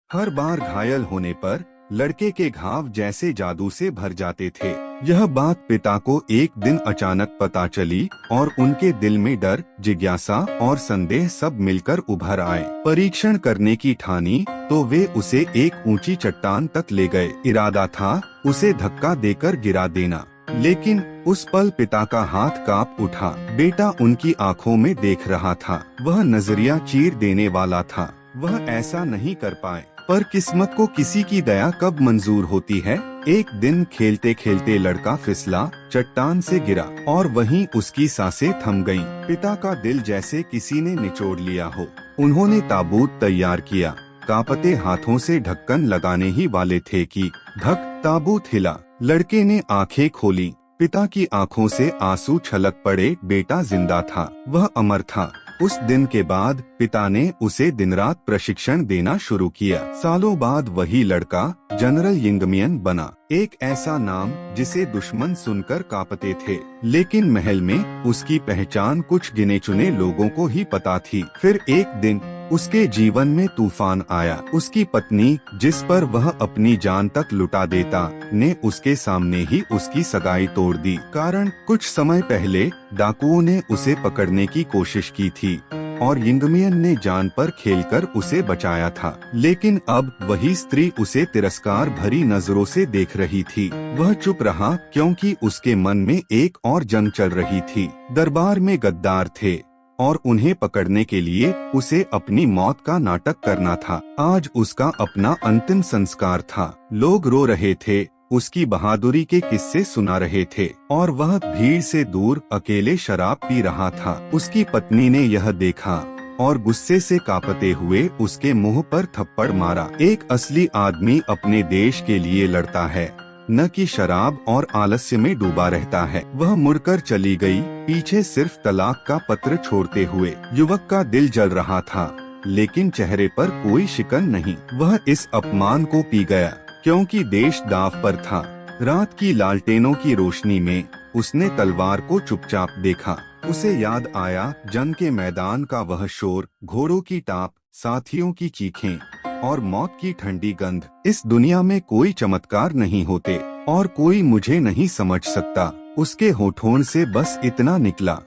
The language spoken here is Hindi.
हर बार घायल होने पर लड़के के घाव जैसे जादू से भर जाते थे। यह बात पिता को एक दिन अचानक पता चली और उनके दिल में डर, जिज्ञासा और संदेह सब मिलकर उभर आए। परीक्षण करने की ठानी तो वे उसे एक ऊंची चट्टान तक ले गए। इरादा था उसे धक्का देकर गिरा देना, लेकिन उस पल पिता का हाथ कांप उठा। बेटा उनकी आंखों में देख रहा था। वह नजरिया चीर देने वाला था। वह ऐसा नहीं कर पाए, पर किस्मत को किसी की दया कब मंजूर होती है। एक दिन खेलते खेलते लड़का फिसला, चट्टान से गिरा और वहीं उसकी सांसें थम गईं। पिता का दिल जैसे किसी ने निचोड़ लिया हो। उन्होंने ताबूत तैयार किया। कांपते हाथों से ढक्कन लगाने ही वाले थे कि धक, ताबूत हिला। लड़के ने आंखें खोली। पिता की आंखों से आंसू छलक पड़े। बेटा जिंदा था, वह अमर था। उस दिन के बाद पिता ने उसे दिन रात प्रशिक्षण देना शुरू किया। सालों बाद वही लड़का जनरल यिंगमियन बना। एक ऐसा नाम जिसे दुश्मन सुनकर कांपते थे, लेकिन महल में उसकी पहचान कुछ गिने चुने लोगों को ही पता थी। फिर एक दिन उसके जीवन में तूफान आया। उसकी पत्नी, जिस पर वह अपनी जान तक लुटा देता, ने उसके सामने ही उसकी सगाई तोड़ दी। कारण कुछ समय पहले डाकुओं ने उसे पकड़ने की कोशिश की थी और यिंगमियन ने जान पर खेलकर उसे बचाया था। लेकिन अब वही स्त्री उसे तिरस्कार भरी नजरों से देख रही थी। वह चुप रहा क्योंकि उसके मन में एक और जंग चल रही थी। दरबार में गद्दार थे और उन्हें पकड़ने के लिए उसे अपनी मौत का नाटक करना था। आज उसका अपना अंतिम संस्कार था। लोग रो रहे थे, उसकी बहादुरी के किस्से सुना रहे थे और वह भीड़ से दूर अकेले शराब पी रहा था। उसकी पत्नी ने यह देखा और गुस्से से कांपते हुए उसके मुंह पर थप्पड़ मारा। एक असली आदमी अपने देश के लिए लड़ता है, न कि शराब और आलस्य में डूबा रहता है। वह मुड़कर चली गई, पीछे सिर्फ तलाक का पत्र छोड़ते हुए। युवक का दिल जल रहा था, लेकिन चेहरे पर कोई शिकन नहीं। वह इस अपमान को पी गया क्योंकि देश दांव पर था। रात की लालटेनों की रोशनी में उसने तलवार को चुपचाप देखा। उसे याद आया जंग के मैदान का वह शोर, घोड़ों की टाप, साथियों की चीखें और मौत की ठंडी गंध। इस दुनिया में कोई चमत्कार नहीं होते और कोई मुझे नहीं समझ सकता। उसके होठों से बस इतना निकला।